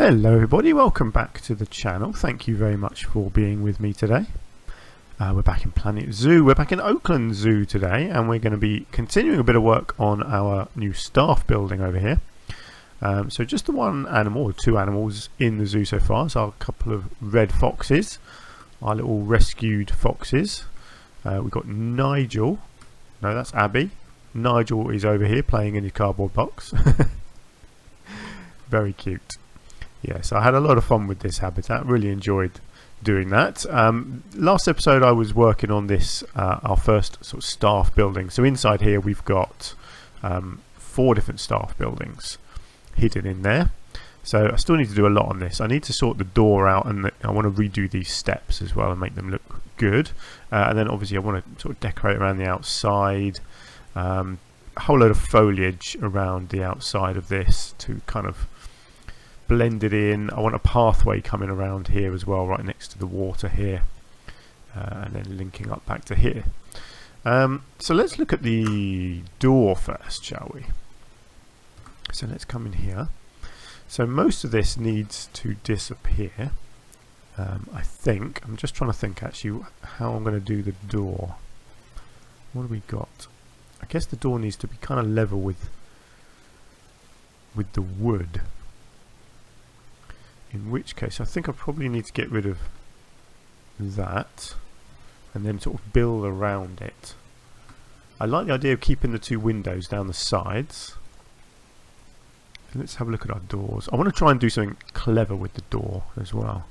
Hello everybody, welcome back to the channel. Thank you very much for being with me today. We're back in Planet Zoo. We're back in Oakland Zoo today, and we're going to be continuing a bit of work on our new staff building over here. So just the one animal, or two animals in the zoo so far. So a couple of red foxes, our little rescued foxes. We've got Nigel. No, that's Abby. Nigel is over here playing in his cardboard box. Very cute. Yes, I had a lot of fun with this habitat. Really enjoyed doing that. Last episode I was working on this, our first sort of staff building. So inside here we've got 4 different staff buildings hidden in there. So I still need to do a lot on this. I need to sort the door out, and I want to redo these steps as well and make them look good. And then obviously I want to sort of decorate around the outside. A whole load of foliage around the outside of this to kind of blend it in. I want a pathway coming around here as well, right next to the water here, and then linking up back to here. So let's look at the door first, shall we? So let's come in here. So most of this needs to disappear. I think, I'm just trying to think actually how I'm going to do the door. What have we got? I guess the door needs to be kind of level with the wood. In which case I think I probably need to get rid of that and then sort of build around it. I like the idea of keeping the 2 windows down the sides. And let's have a look at our doors. I want to try and do something clever with the door as well.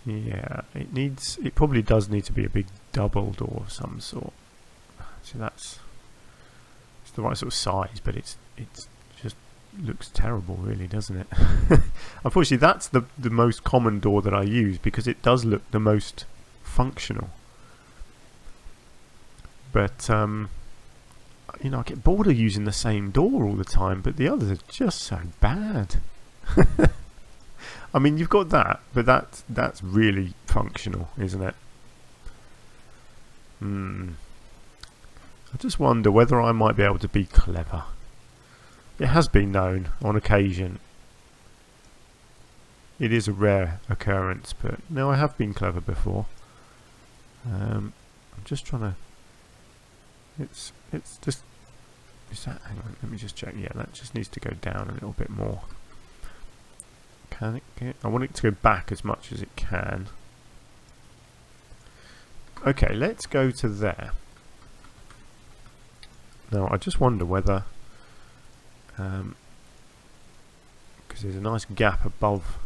Yeah, it probably does need to be a big double door of some sort. So it's the right sort of size, but it's just looks terrible, really, doesn't it? Unfortunately, that's the most common door that I use because it does look the most functional. But you know, I get bored of using the same door all the time, but the others are just so bad. I mean, you've got that, but that's really functional, isn't it? I just wonder whether I might be able to be clever. It has been known on occasion. It is a rare occurrence, but no, I have been clever before. I'm just trying to. It's just. Is that? Hang on, let me just check. Yeah, that just needs to go down a little bit more. Can it get? I want it to go back as much as it can. Okay, let's go to there. Now, I just wonder whether, because there's a nice gap above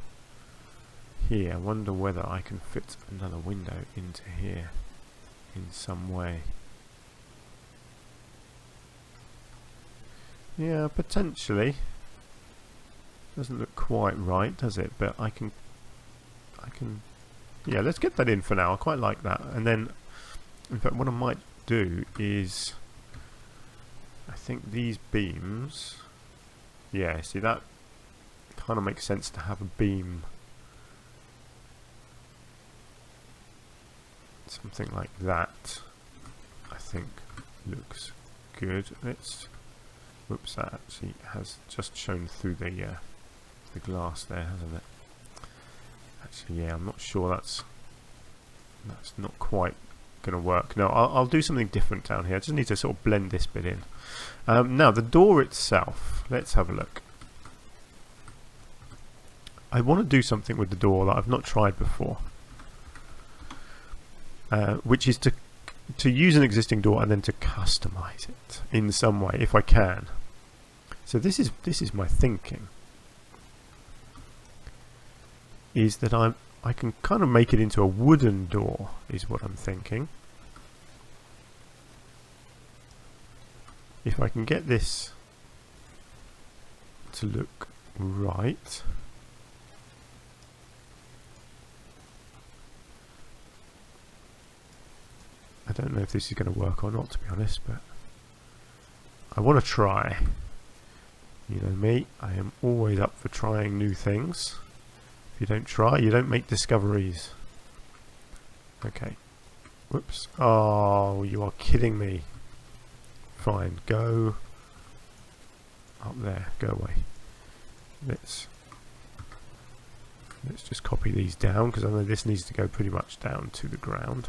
here, I wonder whether I can fit another window into here in some way. Yeah, potentially. Doesn't look quite right, does it? But I can. Yeah, let's get that in for now. I quite like that. And then, in fact, what I might do is, I think these beams. Yeah, see, that kind of makes sense to have a beam. Something like that, I think, looks good. Let's. Whoops, that actually has just shown through the glass there, hasn't it? Actually, yeah, I'm not sure that's not quite going to work. No, I'll do something different down here. I just need to sort of blend this bit in. Now, the door itself, let's have a look. I want to do something with the door that I've not tried before, which is to use an existing door and then to customize it in some way, if I can. So this is my thinking. Is that I can kind of make it into a wooden door, is what I'm thinking. If I can get this to look right. I don't know if this is going to work or not, to be honest, but I want to try. You know me, I am always up for trying new things. If you don't try, you don't make discoveries. Okay. Whoops. Oh, you are kidding me. Fine, go up there. Go away. Let's just copy these down, because I know this needs to go pretty much down to the ground.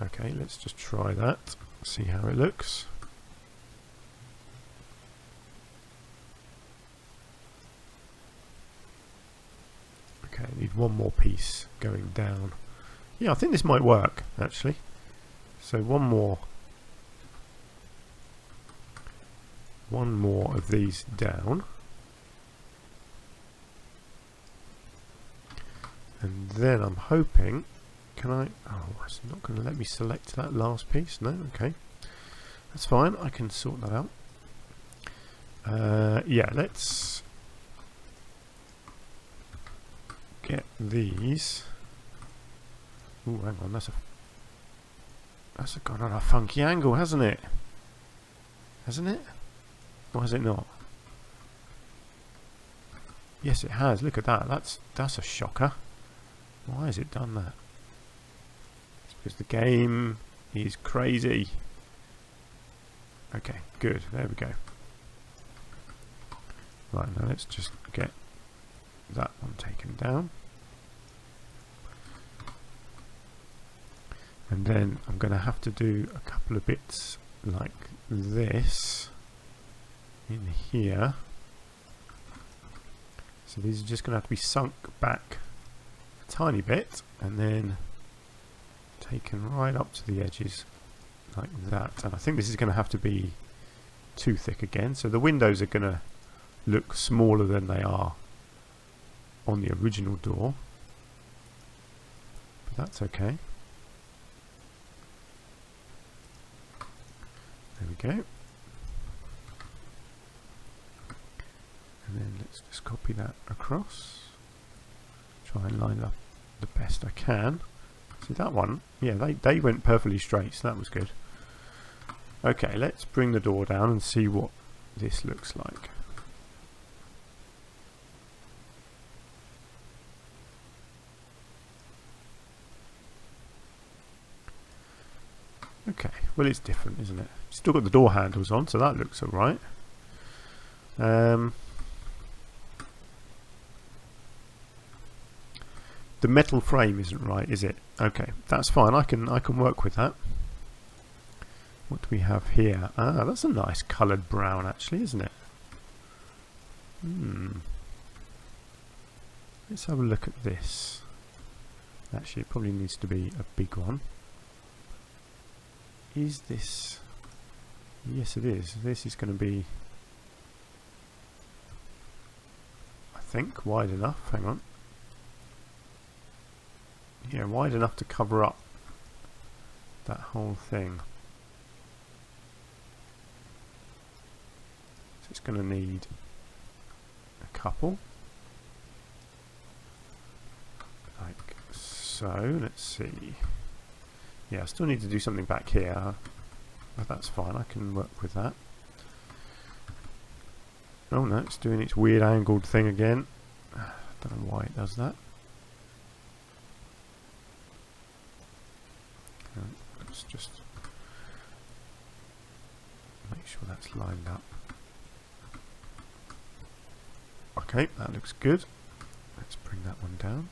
Okay, let's just try that, see how it looks. Okay, I need one more piece going down. Yeah, I think this might work, actually. So one more of these down. And then I'm hoping, can I, oh, it's not going to let me select that last piece. No, okay. That's fine, I can sort that out. Yeah, let's get these. Ooh, hang on, that's gone on a funky angle, hasn't it? Hasn't it? Or has it not? Yes, it has. Look at that. That's a shocker. Why has it done that? It's because the game is crazy. Okay, good. There we go. Right, now let's just get that one taken down. And then I'm going to have to do a couple of bits like this in here. So these are just going to have to be sunk back a tiny bit and then taken right up to the edges like that. And I think this is going to have to be too thick again. So the windows are going to look smaller than they are on the original door. But that's okay. There we go. And then let's just copy that across. Try and line up the best I can. See that one? Yeah, they went perfectly straight, so that was good. Okay, let's bring the door down and see what this looks like. Okay, well it's different, isn't it? Still got the door handles on, so that looks alright. The metal frame isn't right, is it? Okay, that's fine. I can work with that. What do we have here? Ah, that's a nice coloured brown, actually, isn't it? Let's have a look at this. Actually, it probably needs to be a big one. Is this... Yes, it is. This is going to be, I think, wide enough. Hang on. Yeah, wide enough to cover up that whole thing. So it's going to need a couple. Like so. Let's see. Yeah, I still need to do something back here, but that's fine, I can work with that. Oh no, it's doing its weird angled thing again. Don't know why it does that. Let's just make sure that's lined up. Okay, that looks good. Let's bring that one down.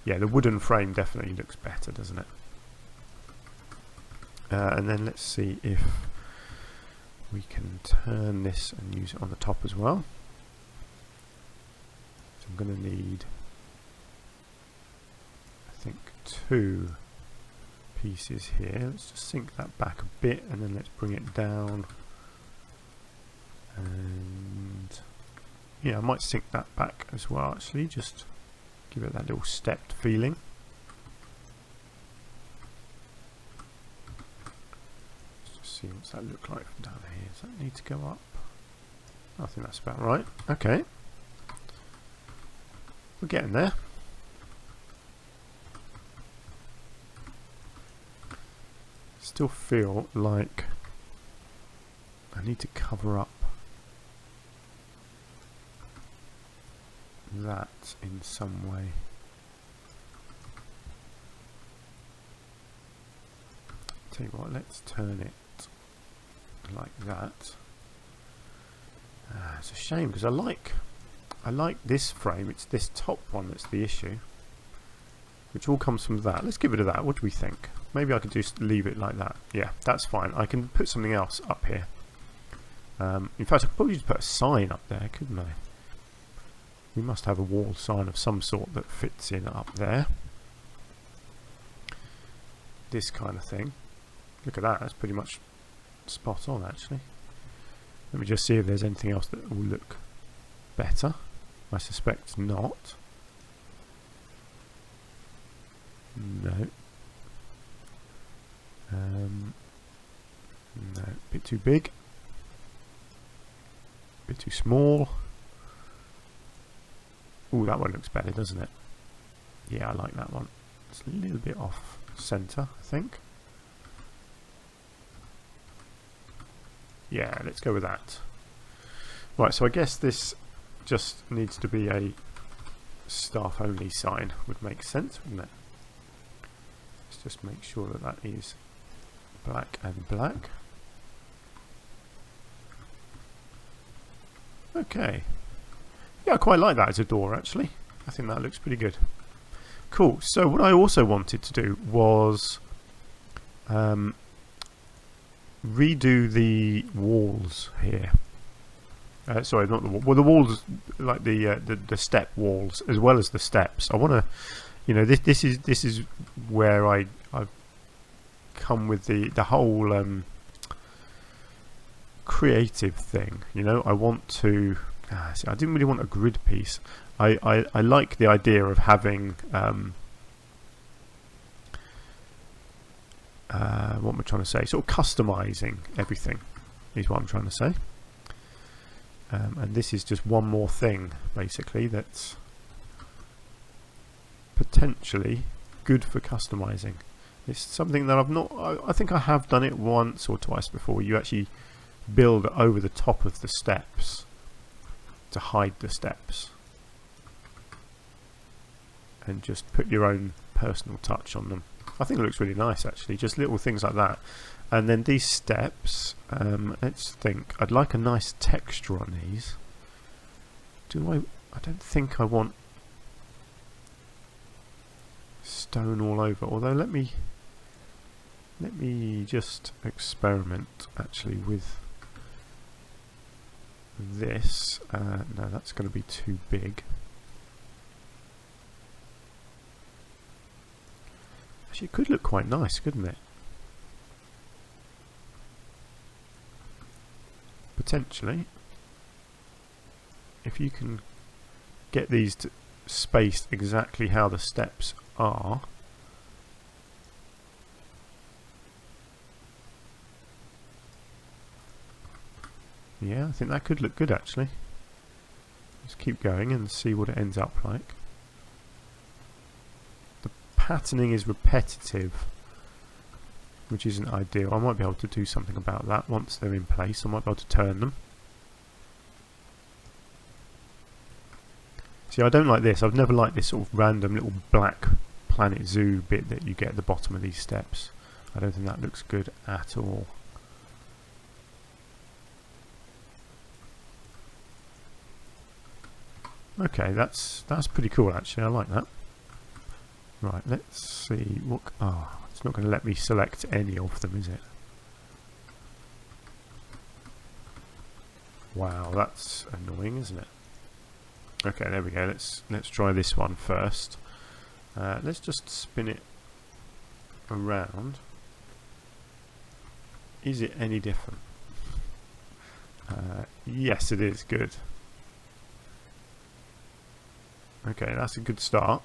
Yeah, the wooden frame definitely looks better, doesn't it? And then let's see if we can turn this and use it on the top as well. So I'm going to need, I think, 2 pieces here. Let's just sink that back a bit and then let's bring it down. And yeah, I might sink that back as well, actually, just give it that little stepped feeling. Let's just see what's that look like from down here. Does that need to go up? I think that's about right. Okay. We're getting there. Still feel like I need to cover up that in some way. Tell you what, let's turn it like that. It's a shame because I like this frame. It's this top one that's the issue, which all comes from that. Let's get rid of that. What do we think? Maybe I could just leave it like that. Yeah, that's fine. I can put something else up here. In fact, I could probably just put a sign up there, couldn't I? We must have a wall sign of some sort that fits in up there. This kind of thing. Look at that. That's pretty much spot on, actually. Let me just see if there's anything else that will look better. I suspect not. No. No, a bit too big. A bit too small. Ooh, that one looks better, doesn't it? Yeah, I like that one. It's a little bit off centre, I think. Yeah, let's go with that. Right, so I guess this just needs to be a staff only sign. Would make sense, wouldn't it? Let's just make sure that that is black and black. Okay. Yeah, I quite like that as a door, actually. I think that looks pretty good. Cool. So what I also wanted to do was redo the walls here. Sorry, not the wall. Well, the walls, like the step walls, as well as the steps. I want to, you know, this is where I've come with the whole creative thing. You know, I want to. See, I didn't really want a grid piece. I like the idea of having what am I trying to say? Sort of customizing everything is what I'm trying to say. And this is just one more thing, basically, that's potentially good for customizing. It's something that I've not. I think I have done it once or twice before. You actually build over the top of the steps to hide the steps and just put your own personal touch on them. I think it looks really nice, actually, just little things like that. And then these steps, let's think. I'd like a nice texture on these. I don't think I want stone all over, although let me just experiment actually with this. No, that's going to be too big. Actually, it could look quite nice, couldn't it? Potentially. If you can get these spaced exactly how the steps are. Yeah, I think that could look good, actually. Let's keep going and see what it ends up like. The patterning is repetitive, which isn't ideal. I might be able to do something about that once they're in place. I might be able to turn them. See, I don't like this. I've never liked this sort of random little black Planet Zoo bit that you get at the bottom of these steps. I don't think that looks good at all. Okay, that's pretty cool, actually. I like that. Right, let's see what. Oh, it's not going to let me select any of them, is it? Wow, that's annoying, isn't it? Okay, there we go. Let's try this one first. Let's just spin it around. Is it any different? Yes, it is. Good. Okay, that's a good start.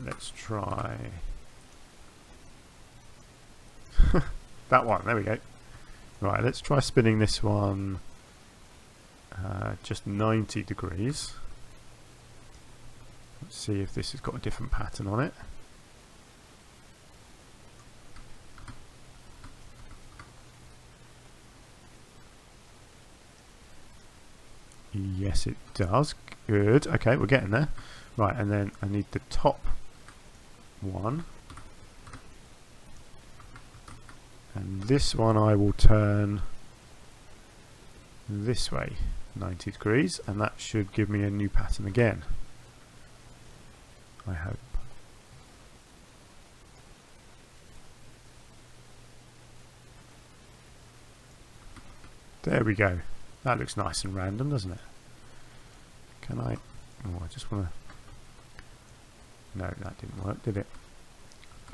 Let's try that one. There we go. Right, let's try spinning this one just 90 degrees. Let's see if this has got a different pattern on it. Yes, it does. Good. Okay, we're getting there. Right, and then I need the top one. And this one I will turn this way, 90 degrees, and that should give me a new pattern again. I hope. There we go. That looks nice and random, doesn't it? Can I... Oh, I just want to... No, that didn't work, did it?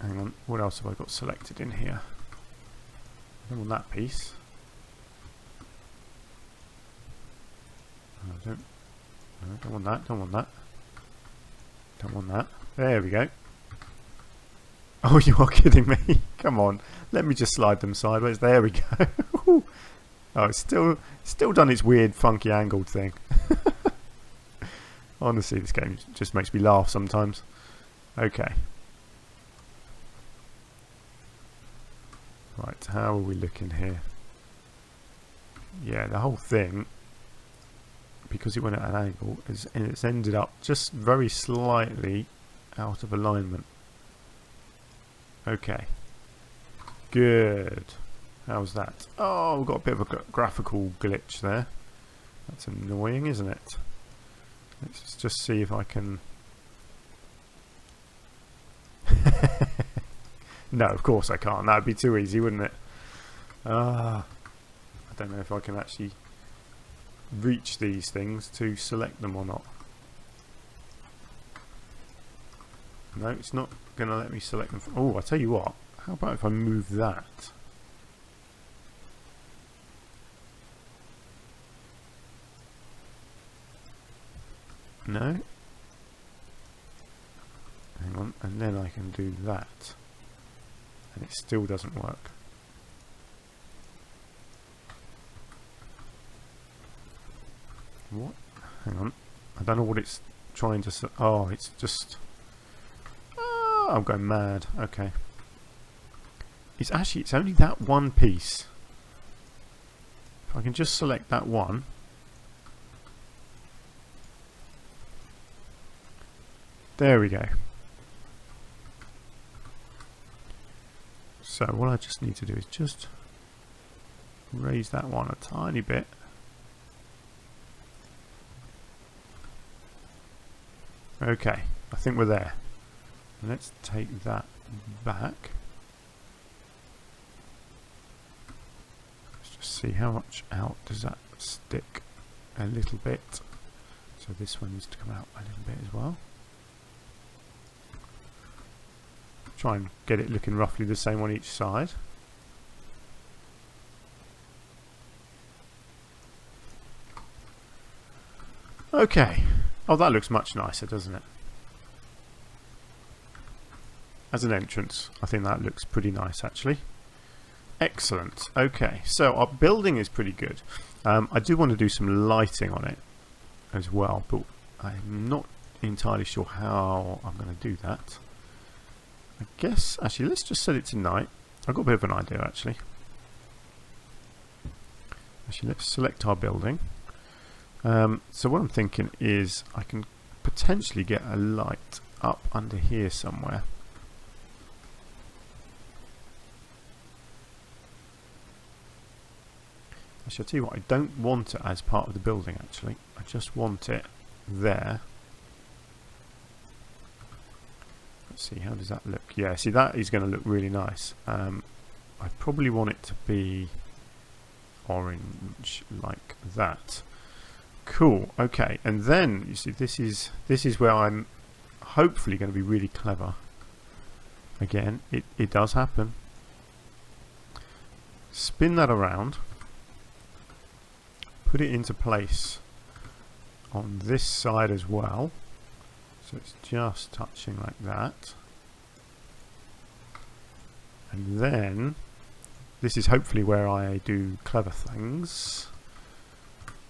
Hang on, what else have I got selected in here? I don't want that piece. I don't want that, don't want that. Don't want that. There we go. Oh, you are kidding me. Come on, let me just slide them sideways. There we go. Oh, it's still done its weird, funky angled thing. Honestly, this game just makes me laugh sometimes. Okay. Right, how are we looking here? Yeah, the whole thing, because it went at an angle, it's ended up just very slightly out of alignment. Okay. Good. How's that? Oh, we've got a bit of a graphical glitch there. That's annoying, isn't it? Let's just see if I can... No, of course I can't. That would be too easy, wouldn't it? I don't know if I can actually reach these things to select them or not. No, it's not going to let me select them. Oh, I'll tell you what. How about if I move that? No? Hang on, and then I can do that. And it still doesn't work. What? Hang on. I don't know what it's trying to... Oh, it's just... Oh, I'm going mad. Okay. It's only that one piece. If I can just select that one. There we go. So what I just need to do is just raise that one a tiny bit. Okay, I think we're there. Let's take that back. Let's just see how much out does that stick. A little bit. So this one needs to come out a little bit as well. Try and get it looking roughly the same on each side. Okay. Oh, that looks much nicer, doesn't it? As an entrance, I think that looks pretty nice, actually. Excellent. Okay, so our building is pretty good. I do want to do some lighting on it as well, but I'm not entirely sure how I'm going to do that. I guess, actually, let's just set it to night. I've got a bit of an idea, actually. Actually, let's select our building. So what I'm thinking is I can potentially get a light up under here somewhere. Actually, I'll tell you what, I don't want it as part of the building, actually. I just want it there. Let's see, how does that look? Yeah, see, that is going to look really nice. I probably want it to be orange like that. Cool. Okay, and then you see, this is where I'm hopefully going to be really clever. Again, it does happen. Spin that around. Put it into place on this side as well. So it's just touching like that. And then this is hopefully where I do clever things.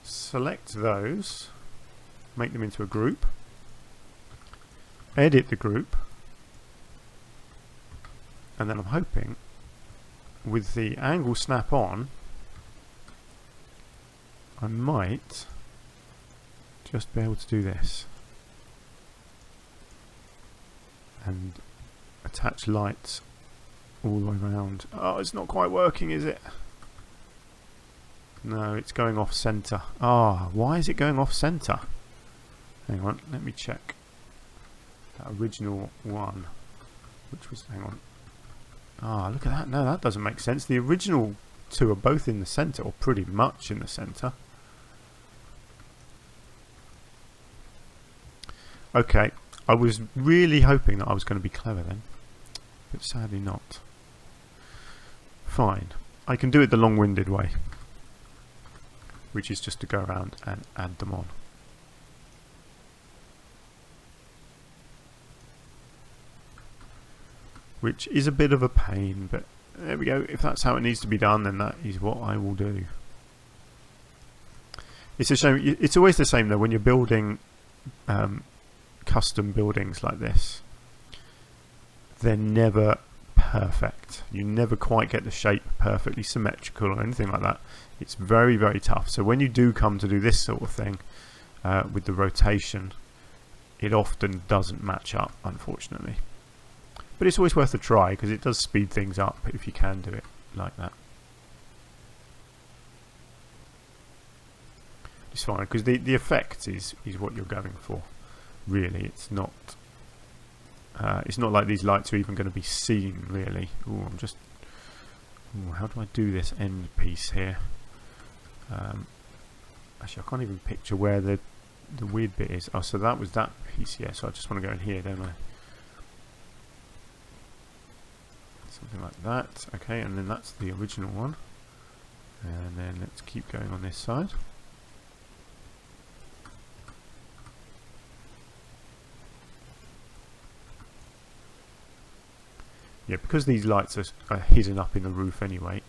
Select those, make them into a group, edit the group, and then I'm hoping with the angle snap on I might just be able to do this and attach lights all the way around. Oh, it's not quite working, is it? No, it's going off center. Ah, why is it going off center? Hang on, let me check that original one, which was, hang on. Ah, look at that. No, that doesn't make sense. The original two are both in the center, or pretty much in the center. Okay, I was really hoping that I was going to be clever then, but sadly not. Fine, I can do it the long-winded way, which is just to go around and add them on. Which is a bit of a pain, but there we go. If that's how it needs to be done, then that is what I will do. It's a shame. It's always the same though when you're building custom buildings like this. They're never perfect. You never quite get the shape perfectly symmetrical or anything like that. It's very, very tough. So when you do come to do this sort of thing with the rotation, it often doesn't match up, unfortunately. But it's always worth a try because it does speed things up if you can do it like that. It's fine because the effect is what you're going for. Really, it's not like these lights are even going to be seen. Really. Ooh, I'm just. Ooh, how do I do this end piece here? Actually, I can't even picture where the weird bit is. Oh, so that was that piece. Yeah. So I just want to go in here, don't I? Something like that. Okay, and then that's the original one. And then let's keep going on this side. Yeah, because these lights are hidden up in the roof anyway,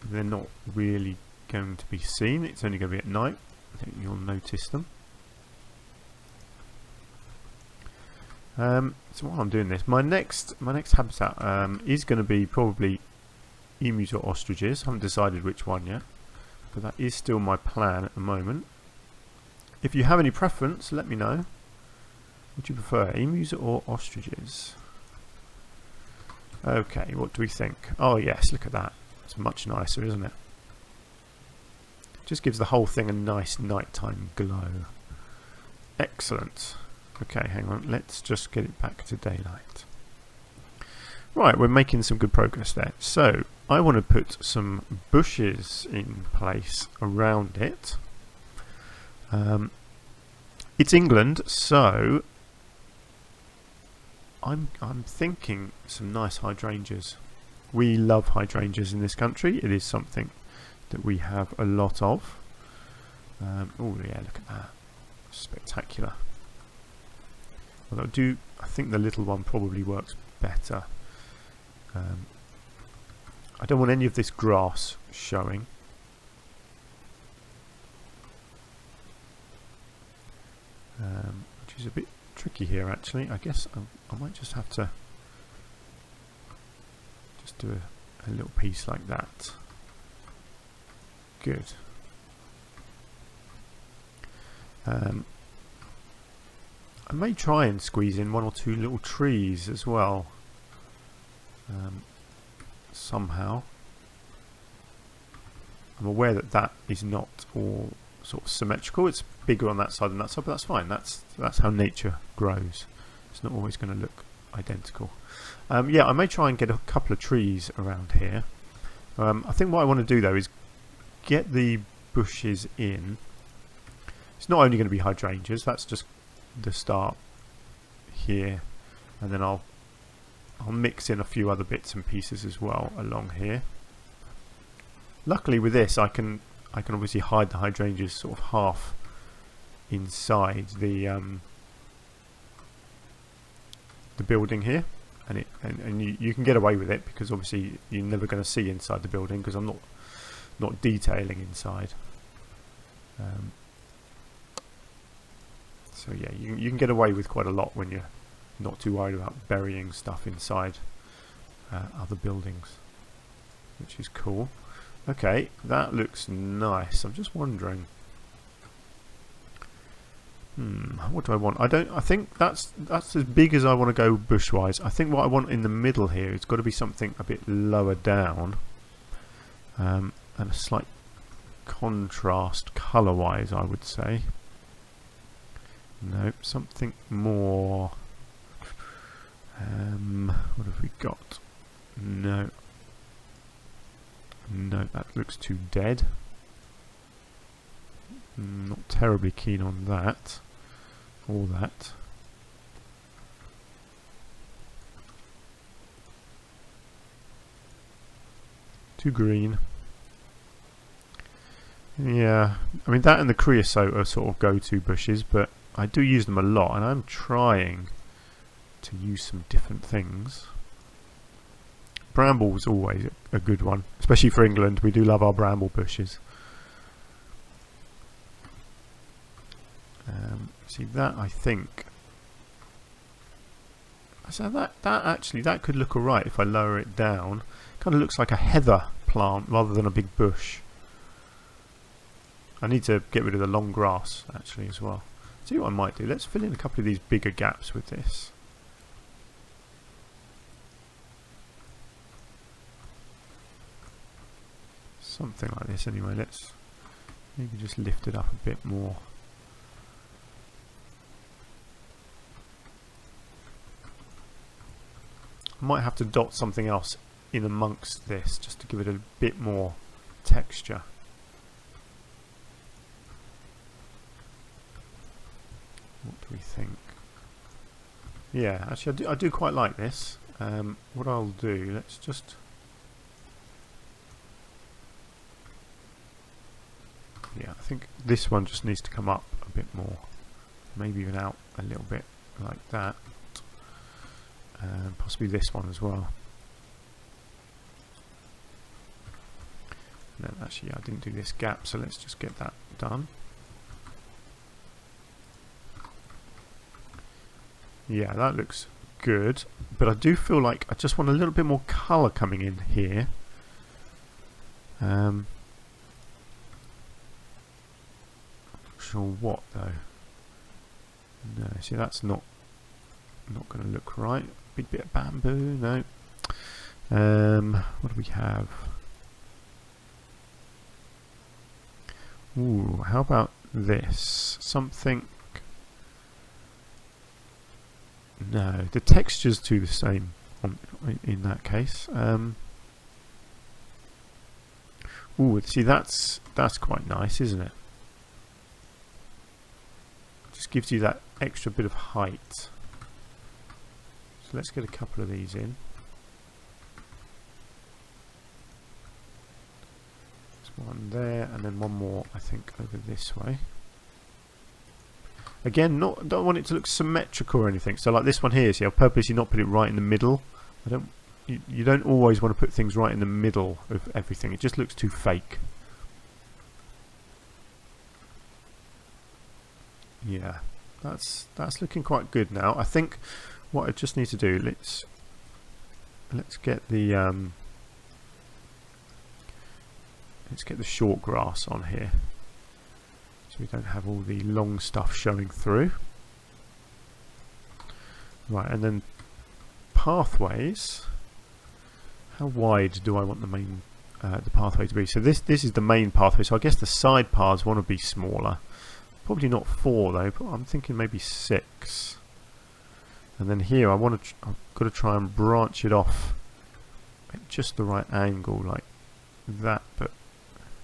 they're not really going to be seen. It's only going to be at night. I think you'll notice them. So while I'm doing this, my next habitat is going to be probably emus or ostriches. I haven't decided which one yet, but that is still my plan at the moment. If you have any preference, let me know. Would you prefer emus or ostriches? Okay, what do we think? Oh yes, look at that. It's much nicer, isn't it? Just gives the whole thing a nice nighttime glow. Excellent. Okay, hang on. Let's just get it back to daylight. Right, we're making some good progress there. So, I want to put some bushes in place around it. It's England, so I'm thinking some nice hydrangeas. We love hydrangeas in this country. It is something that we have a lot of. Oh yeah, look at that. Spectacular. Although I think the little one probably works better. I don't want any of this grass showing. Which is a bit tricky here actually. I guess I might just have to just do a little piece like that. Good. I may try and squeeze in one or two little trees as well. Somehow. I'm aware that that is not all sort of symmetrical. It's bigger on that side than that side, but that's fine. That's how nature grows. It's not always going to look identical. Yeah, I may try and get a couple of trees around here. I think what I want to do though is get the bushes in. It's not only going to be hydrangeas. That's just the start here, and then I'll mix in a few other bits and pieces as well along here. Luckily with this I can obviously hide the hydrangeas sort of half inside the building here, and you can get away with it because obviously you're never going to see inside the building because I'm not detailing inside. So yeah, you can get away with quite a lot when you're not too worried about burying stuff inside other buildings, which is cool. Okay, that looks nice. I'm just wondering, What do I want? I think that's as big as I want to go bush-wise. I think what I want in the middle here, it's got to be something a bit lower down, and a slight contrast colour-wise, I would say. No, something more. What have we got? No, that looks too dead. Not terribly keen on that. All that. Too green. Yeah, I mean that and the creosote are sort of go-to bushes, but I do use them a lot, and I'm trying to use some different things. Bramble is always a good one, especially for England. We do love our bramble bushes. See that, I think. So that could look alright if I lower it down. Kind of looks like a heather plant rather than a big bush. I need to get rid of the long grass actually as well. See what I might do. Let's fill in a couple of these bigger gaps with this. Something like this anyway. Let's maybe just lift it up a bit more. I might have to dot something else in amongst this just to give it a bit more texture. What do we think? Yeah, actually I do quite like this. What I'll do, let's just... Yeah, I think this one just needs to come up a bit more. Maybe even out a little bit like that. And possibly this one as well. And then actually I didn't do this gap, so let's just get that done. Yeah, that looks good, but I do feel like I just want a little bit more colour coming in here. Not sure what though. No, see that's not going to look right. Big bit of bamboo, no. What do we have? Ooh, how about this? Something. No, the texture's too the same in that case. Ooh, see that's quite nice, isn't it? Just gives you that extra bit of height. So let's get a couple of these in. There's one there, and then one more, I think, over this way. Again, don't want it to look symmetrical or anything. So like this one here, see, I've purposely not put it right in the middle. You don't always want to put things right in the middle of everything. It just looks too fake. Yeah, that's looking quite good now. I think what I just need to do, let's get the short grass on here, so we don't have all the long stuff showing through. Right, and then pathways. How wide do I want the main the pathway to be? So this is the main pathway. So I guess the side paths want to be smaller. Probably not 4 though, but I'm thinking maybe 6. And then here I've got to try and branch it off at just the right angle, like that. But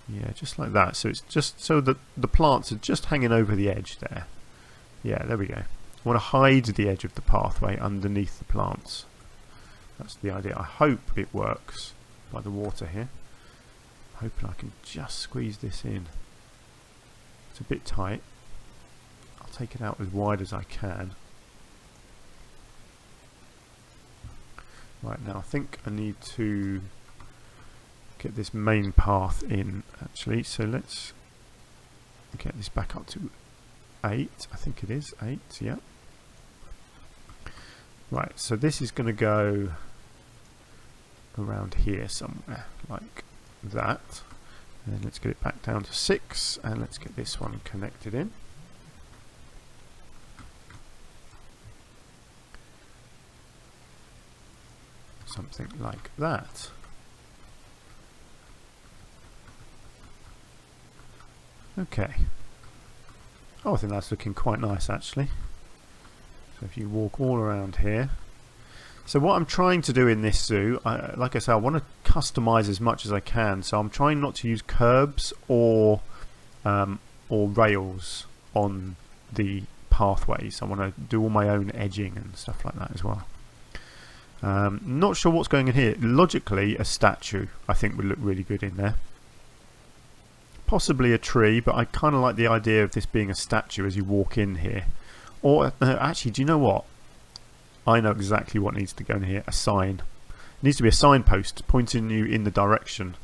yeah, just like that. So it's just so that the plants are just hanging over the edge there. Yeah, there we go. I want to hide the edge of the pathway underneath the plants. That's the idea. I hope it works by the water here. I'm hoping I can just squeeze this in. It's a bit tight. I'll take it out as wide as I can. Right, now I think I need to get this main path in actually, so let's get this back up to 8. I think it is 8, yeah. Right, so this is going to go around here somewhere like that. And then let's get it back down to 6, and let's get this one connected in. something like that. Okay. Oh, I think that's looking quite nice actually. So if you walk all around here. So what I'm trying to do in this zoo, like I say, I want to customize as much as I can. So I'm trying not to use curbs or rails on the pathways. I want to do all my own edging and stuff like that as well. Not sure what's going in here. Logically, a statue I think would look really good in there. Possibly a tree, but I kind of like the idea of this being a statue as you walk in here. Or actually, do you know what? I know exactly what needs to go in here. A sign. It needs to be a signpost pointing you in the direction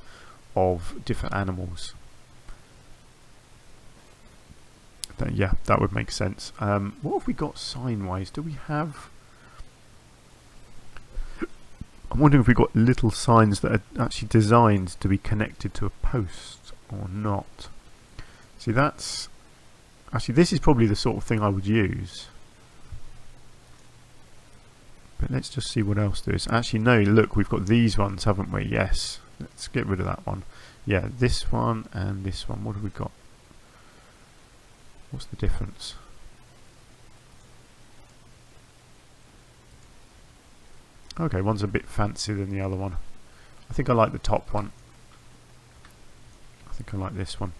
of different animals. Yeah, that would make sense. What have we got sign-wise? Do we have... I'm wondering if we've got little signs that are actually designed to be connected to a post or not. See, that's... Actually, this is probably the sort of thing I would use. But let's just see what else there is. Actually, no, look, we've got these ones, haven't we? Yes. Let's get rid of that one. Yeah, this one and this one. What have we got? What's the difference? Okay, one's a bit fancier than the other one. I think I like the top one. I think I like this one.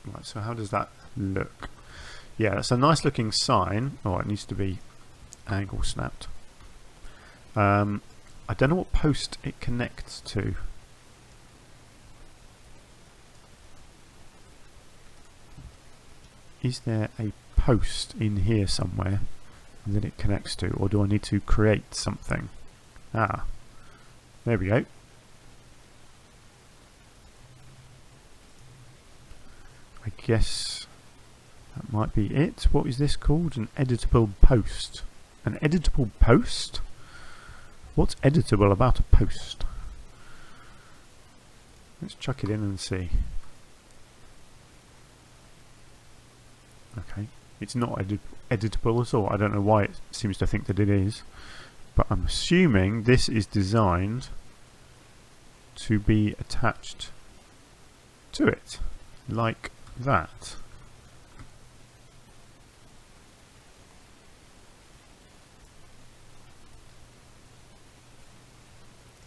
Right, so how does that look? Yeah, that's a nice looking sign. Oh, it needs to be angle snapped. I don't know what post it connects to. Is there a post in here somewhere that it connects to, or do I need to create something? Ah, there we go. I guess that might be it. What is this called? An editable post. An editable post? What's editable about a post? Let's chuck it in and see. Okay, it's not editable at all. I don't know why it seems to think that it is, but I'm assuming this is designed to be attached to it, like that.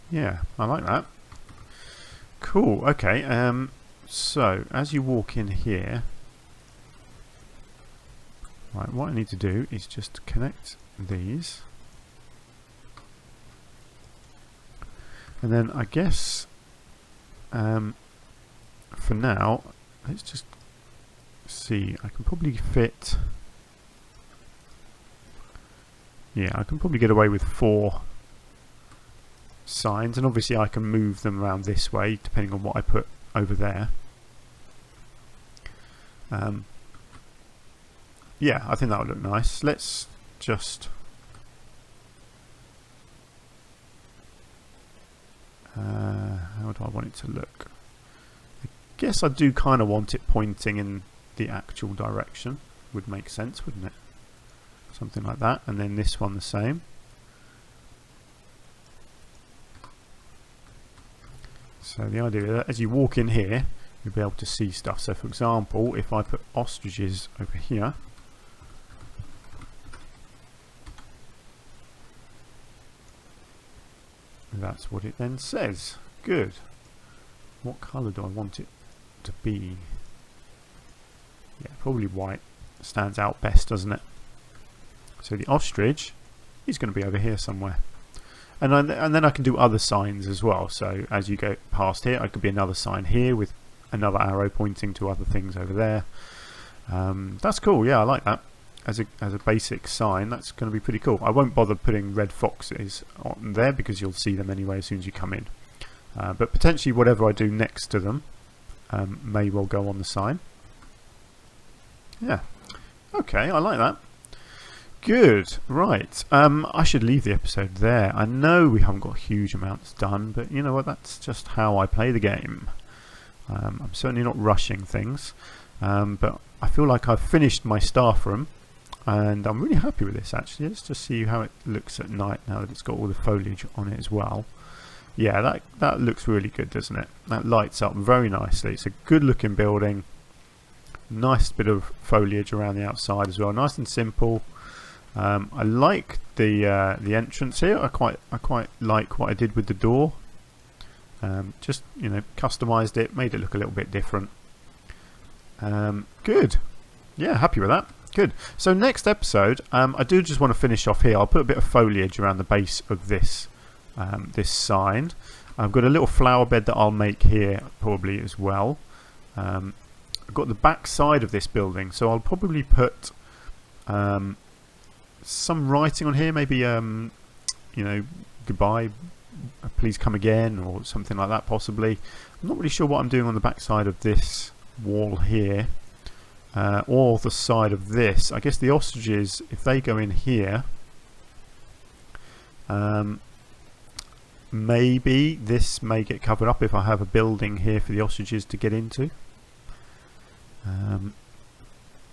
Yeah, I like that. Cool, okay, so as you walk in here, right, what I need to do is just connect these. And then I guess for now, let's just see. I can probably fit... Yeah, I can probably get away with 4 signs, and obviously I can move them around this way depending on what I put over there. Yeah, I think that would look nice. Let's just how do I want it to look? I guess I do kind of want it pointing in the actual direction. Would make sense, wouldn't it? Something like that. And then this one the same. So the idea that as you walk in here, you'll be able to see stuff. So for example, if I put ostriches over here, that's what it then says. Good. What colour do I want it to be? Yeah, probably white. Stands out best, doesn't it? So the ostrich is going to be over here somewhere. And then I can do other signs as well. So as you go past here, I could be another sign here with another arrow pointing to other things over there. That's cool. Yeah, I like that. As a basic sign, that's going to be pretty cool. I won't bother putting red foxes on there because you'll see them anyway as soon as you come in. But potentially whatever I do next to them may well go on the sign. Yeah. Okay, I like that. Good. Right. I should leave the episode there. I know we haven't got huge amounts done, but you know what? That's just how I play the game. I'm certainly not rushing things, but I feel like I've finished my staff room. and I'm really happy with this actually. Let's just see how it looks at night now that it's got all the foliage on it as well. Yeah, that looks really good, doesn't it? That lights up very nicely. It's a good looking building. Nice bit of foliage around the outside as well. Nice and simple. I like the entrance here. I quite like what I did with the door. Just, you know, customized it, made it look a little bit different. Good. Yeah, happy with that. Good. So next episode, I do just want to finish off here. I'll put a bit of foliage around the base of this this sign. I've got a little flower bed that I'll make here probably as well. I've got the back side of this building, so I'll probably put some writing on here, maybe you know, goodbye, please come again, or something like that possibly. I'm not really sure what I'm doing on the back side of this wall here, or the side of this. I guess the ostriches, if they go in here, maybe this may get covered up if I have a building here for the ostriches to get into.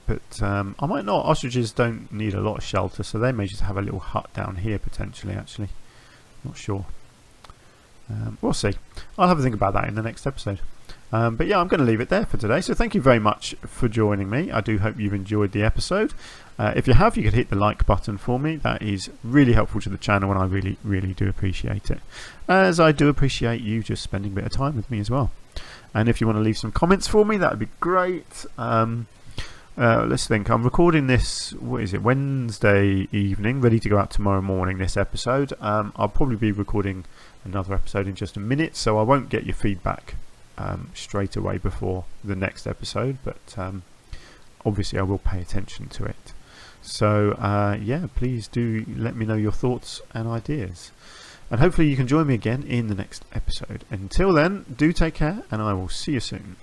But I might not. Ostriches don't need a lot of shelter, so they may just have a little hut down here potentially, actually. Not sure. We'll see. I'll have a think about that in the next episode. But yeah, I'm going to leave it there for today. So thank you very much for joining me. I do hope you've enjoyed the episode. If you have, you could hit the like button for me. That is really helpful to the channel, and I really do appreciate it. As I do appreciate you just spending a bit of time with me as well. And if you want to leave some comments for me, that would be great. Let's think. I'm recording this, what is it, Wednesday evening, ready to go out tomorrow morning, this episode. I'll probably be recording another episode in just a minute, so I won't get your feedback straight away before the next episode, but obviously I will pay attention to it. So yeah, please do let me know your thoughts and ideas, and hopefully you can join me again in the next episode. Until then, do take care, and I will see you soon.